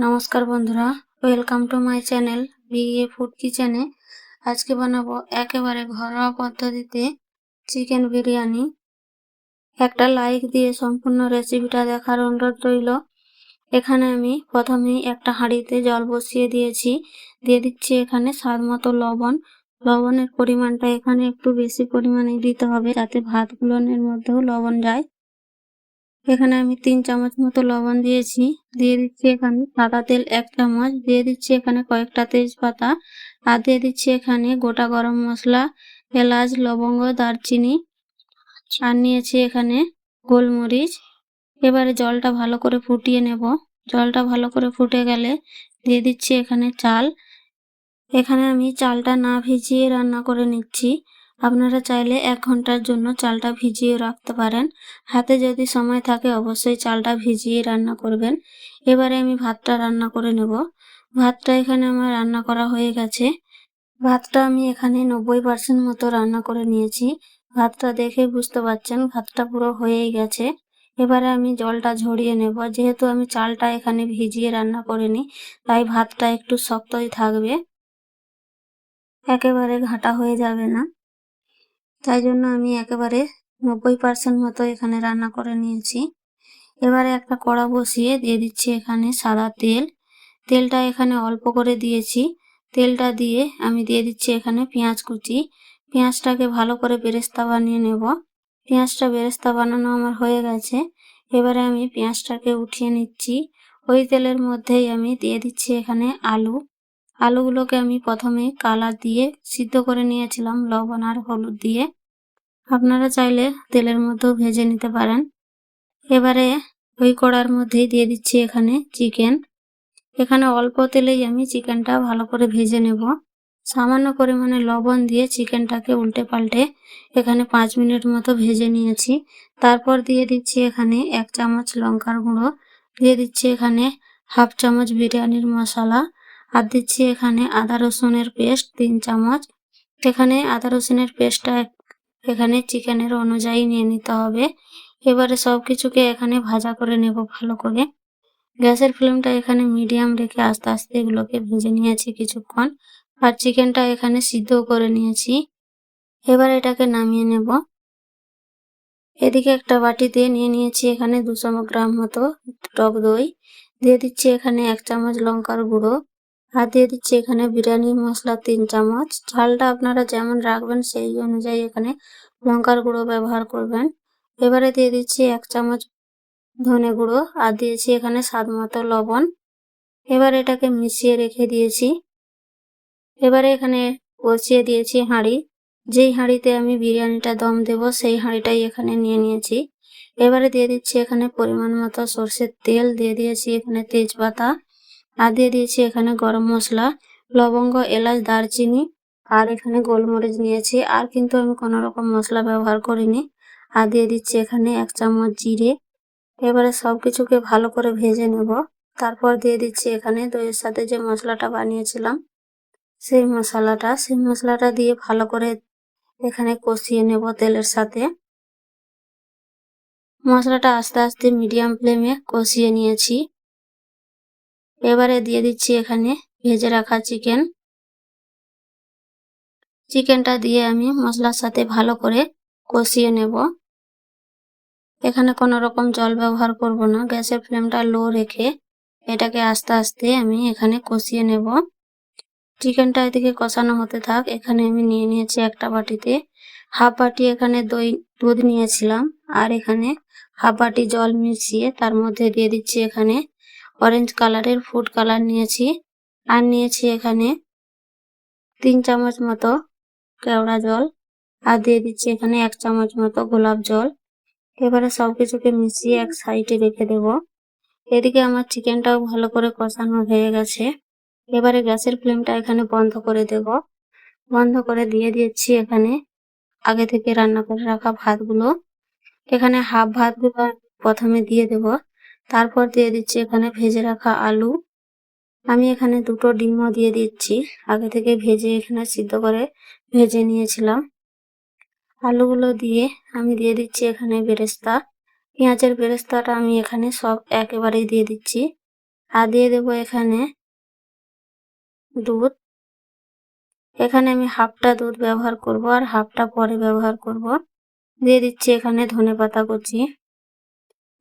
নমস্কার বন্ধুরা, welcome to my channel BA food কিচেনে। আজকে বানাবো একেবারে ঘরোয়া পদ্ধতিতে চিকেন বিরিয়ানি। একটা লাইক দিয়ে সম্পূর্ণ রেসিপিটা দেখার অনুরোধ রইল। এখানে আমি প্রথমেই একটা হাঁড়িতে জল বসিয়ে দিয়েছি। দিয়ে দিচ্ছি এখানে স্বাদ মতো লবণ। লবণের পরিমাণটা এখানে একটু বেশি পরিমাণে দিতে হবে, যাতে ভাতগুলোর মধ্যেও লবণ যায়। এখানে আমি 3 চামচ মতো লবণ দিয়েছি। দিয়ে দিচ্ছি এখানে সাদা তেল 1 চামচ। দিয়ে দিচ্ছি এখানে কয়েকটা তেজপাতা। আর দিয়ে দিচ্ছি এখানে গোটা গরম মশলা, এলাচ, লবঙ্গ, দারচিনি। আর নিয়েছি এখানে গোলমরিচ। এবারে জলটা ভালো করে ফুটিয়ে নেব। জলটা ভালো করে ফুটে গেলে দিয়ে দিচ্ছি এখানে চাল। এখানে আমি চালটা না ভিজিয়ে রান্না করে নিচ্ছি। আপনারা চাইলে 1 ঘন্টার জন্য চালটা ভিজিয়ে রাখতে পারেন। হাতে যদি সময় থাকে অবশ্যই চালটা ভিজিয়ে রান্না করবেন। এবারে আমি ভাতটা রান্না করে নেব। ভাতটা এখানে আমার রান্না করা হয়ে গেছে। ভাতটা আমি এখানে 90% মতো রান্না করে নিয়েছি। ভাতটা দেখে বুঝতে পারছেন ভাতটা পুরো হয়েই গেছে। এবারে আমি জলটা ঝরিয়ে নেব। যেহেতু আমি চালটা এখানে ভিজিয়ে রান্না করিনি, তাই ভাতটা একটু শক্তই থাকবে, একেবারে ঘাঁটা হয়ে যাবে না। তাই জন্য আমি একেবারে 90% মতো এখানে রান্না করে নিয়েছি। এবারে একটা কড়া বসিয়ে দিয়ে দিচ্ছি এখানে সাদা তেল। তেলটা এখানে অল্প করে দিয়েছি। তেলটা দিয়ে আমি দিয়ে দিচ্ছি এখানে পেঁয়াজ কুচি। পেঁয়াজটাকে ভালো করে বেরেস্তা বানিয়ে নেব। পেঁয়াজটা বেরেস্তা বানানো আমার হয়ে গেছে। এবারে আমি পেঁয়াজটাকে উঠিয়ে নিচ্ছি। ওই তেলের মধ্যেই আমি দিয়ে দিচ্ছি এখানে আলু। আলুগুলোকে আমি প্রথমে কালার দিয়ে সিদ্ধ করে নিয়েছিলাম লবণ আর হলুদ দিয়ে। আপনারা চাইলে তেলের মধ্যেও ভেজে নিতে পারেন। এবারে ওই কড়ার মধ্যেই দিয়ে দিচ্ছি এখানে চিকেন। এখানে অল্প তেলেই আমি চিকেনটা ভালো করে ভেজে নেব। সামান্য পরিমাণে লবণ দিয়ে চিকেনটাকে উল্টে পাল্টে এখানে 5 মিনিট মতো ভেজে নিয়েছি। তারপর দিয়ে দিচ্ছি এখানে 1 চামচ লঙ্কার গুঁড়ো। দিয়ে দিচ্ছি এখানে 1/2 চামচ বিরিয়ানির মশলা। আর দিচ্ছি এখানে আদা রসুনের পেস্ট 3 চামচ। এখানে আদা রসুনের পেস্টটা এখানে চিকেনের অনুযায়ী নিয়ে নিতে হবে। এবারে সবকিছুকে এখানে ভাজা করে নেব ভালো করে। গ্যাসের ফ্লেমটা এখানে মিডিয়াম রেখে আস্তে আস্তে এগুলোকে ভেজে নিয়েছি কিছুক্ষণ। আর চিকেনটা এখানে সিদ্ধ করে নিয়েছি। এবার এটাকে নামিয়ে নেব। এদিকে একটা বাটিতে নিয়ে নিয়েছি এখানে 200 গ্রাম মতো টক দই। দিয়ে দিচ্ছি এখানে 1 চামচ লঙ্কার গুঁড়ো। আর দিয়ে দিচ্ছি এখানে বিরিয়ানি মশলা 3 চামচ। ঝালটা আপনারা যেমন রাখবেন সেই অনুযায়ী এখানে লঙ্কার গুঁড়ো ব্যবহার করবেন। এবারে দিয়ে দিচ্ছি 1 চামচ ধনে গুঁড়ো। আর দিয়েছি এখানে স্বাদ মতো লবণ। এবার এটাকে মিশিয়ে রেখে দিয়েছি। এবারে এখানে বসিয়ে দিয়েছি হাঁড়ি। যেই হাঁড়িতে আমি বিরিয়ানিটা দম দেব সেই হাঁড়িটাই এখানে নিয়ে নিয়েছি। এবারে দিয়ে দিচ্ছি এখানে পরিমাণ মতো সরষের তেল। দিয়ে দিয়েছি এখানে তেজপাতা। আর দিয়ে দিয়েছি এখানে গরম মশলা, লবঙ্গ, এলাচ, দারচিনি আর এখানে গোলমরিচ নিয়েছি। আর কিন্তু আমি কোনো রকম মশলা ব্যবহার করিনি। আর দিয়ে দিচ্ছি এখানে 1 চামচ জিরে। এবারে সবকিছুকে ভালো করে ভেজে নেব। তারপর দিয়ে দিচ্ছি এখানে দইয়ের সাথে যে মশলাটা বানিয়েছিলাম সেই মশলাটা দিয়ে ভালো করে এখানে কষিয়ে নেব তেলের সাথে। মশলাটা আস্তে আস্তে মিডিয়াম ফ্লেমে কষিয়ে নিয়েছি। এবারে দিয়ে দিচ্ছি এখানে ভেজে রাখা চিকেনটা দিয়ে আমি মশলার সাথে ভালো করে কষিয়ে নেব। এখানে কোনো রকম জল ব্যবহার করব না। গ্যাসের ফ্লেমটা লো রেখে এটাকে আস্তে আস্তে আমি এখানে কষিয়ে নেব। চিকেনটা এদিকে কষানো হতে থাক। এখানে আমি নিয়ে নিয়েছি একটা বাটিতে হাফ বাটি এখানে দুধ নিয়েছিলাম। আর এখানে হাফ বাটি জল মিশিয়ে তার মধ্যে দিয়ে দিচ্ছি এখানে অরেঞ্জ কালারের ফুড কালার নিয়েছি। আর নিয়েছি এখানে 3 চামচ মতো কেওড়া জল। আর দিয়ে দিচ্ছি এখানে 1 চামচ মতো গোলাপ জল। এবারে সবকিছুকে মিশিয়ে এক সাইডে রেখে দেব। এদিকে আমার চিকেনটাও ভালো করে কষানো হয়ে গেছে। এবারে গ্যাসের ফ্লেমটা এখানে বন্ধ করে দেব। বন্ধ করে দিয়ে দিচ্ছি এখানে আগে থেকে রান্না করে রাখা ভাতগুলো। এখানে হাফ ভাতগুলো প্রথমে দিয়ে দেব। তারপর দিয়ে দিচ্ছি এখানে ভেজে রাখা আলু। আমি এখানে 2টো ডিমও দিয়ে দিচ্ছি। আগে থেকে ভেজে এখানে সিদ্ধ করে ভেজে নিয়েছিলাম। আলুগুলো দিয়ে আমি দিয়ে দিচ্ছি এখানে বেরেস্তা। পেঁয়াজের বেরেস্তাটা আমি এখানে সব একেবারেই দিয়ে দিচ্ছি। আর দিয়ে দেবো এখানে দুধ। এখানে আমি হাফটা দুধ ব্যবহার করব আর হাফটা পরে ব্যবহার করব। দিয়ে দিচ্ছি এখানে ধনেপাতা কুচি।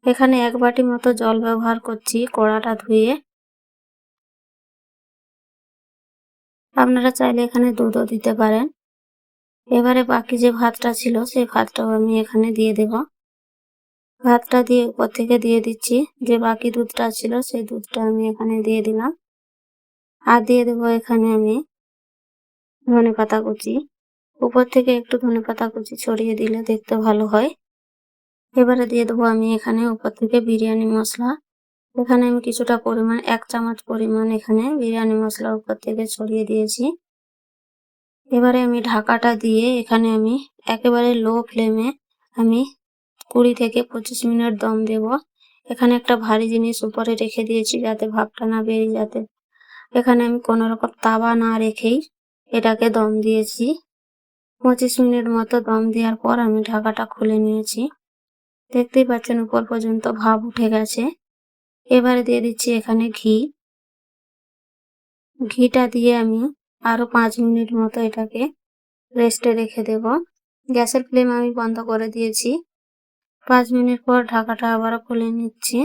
এখানে 1 বাটি মতো জল ব্যবহার করছি কড়াটা ধুয়ে। আপনারা চাইলে এখানে দুধও দিতে পারেন। এবারে বাকি যে ভাতটা ছিল সেই ভাতটাও আমি এখানে দিয়ে দেব। ভাতটা দিয়ে উপর থেকে দিয়ে দিচ্ছি, যে বাকি দুধটা ছিল সেই দুধটা আমি এখানে দিয়ে দিলাম। আর দিয়ে দেবো এখানে আমি ধনেপাতা কুচি। উপর থেকে একটু ধনেপাতা কুচি ছড়িয়ে দিলে দেখতে ভালো হয়। এবারে দিয়ে দেবো আমি এখানে উপর থেকে বিরিয়ানি মশলা। এখানে আমি কিছুটা পরিমাণ 1 চামচ পরিমাণ এখানে বিরিয়ানি মশলা উপর থেকে ছড়িয়ে দিয়েছি। এবারে আমি ঢাকাটা দিয়ে এখানে আমি একেবারে লো ফ্লেমে আমি 20 থেকে 25 মিনিট দম দেব। এখানে একটা ভারী জিনিস উপরে রেখে দিয়েছি যাতে ভাপটা না বেরিয়ে যাতে। এখানে আমি কোনো রকম তাওয়া না রেখেই এটাকে দম দিয়েছি। 25 মিনিট মতো দম দেওয়ার পর আমি ঢাকাটা খুলে নিয়েছি। দেখতেই পাচ্ছেন উপর পর্যন্ত ভাপ উঠে গেছে। এবারে দিয়ে দিচ্ছি এখানে ঘি। ঘিটা দিয়ে আমি আরো 5 মিনিট মতো এটাকে রেস্টে রেখে দেব। গ্যাসের ফ্লেম আমি বন্ধ করে দিয়েছি। 5 মিনিট পর ঢাকাটা আবারও খুলে নিচ্ছি।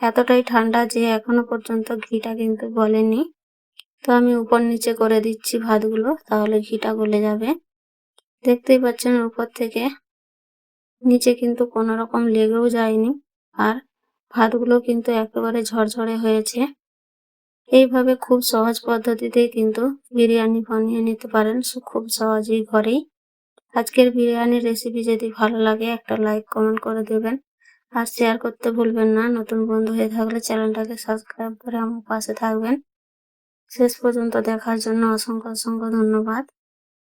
এতটাই ঠান্ডা যে এখনো পর্যন্ত ঘিটা কিন্তু গলেনি। তো আমি উপর নিচে করে দিচ্ছি ভাতগুলো, তাহলে ঘিটা গলে যাবে। দেখতেই পাচ্ছেন উপর থেকে নিচে কিন্তু কোনো রকম লেগেও যায়নি, আর ভাতগুলো কিন্তু একেবারে ঝরঝরে হয়েছে। এইভাবে খুব সহজ পদ্ধতিতেই কিন্তু বিরিয়ানি বানিয়ে নিতে পারেন খুব সহজেই ঘরেই। আজকের বিরিয়ানির রেসিপি যদি ভালো লাগে একটা লাইক কমেন্ট করে দেবেন, আর শেয়ার করতে ভুলবেন না। নতুন বন্ধু হয়ে থাকলে চ্যানেলটাকে সাবস্ক্রাইব করে আমার পাশে থাকবেন। শেষ পর্যন্ত দেখার জন্য অসংখ্য অসংখ্য ধন্যবাদ।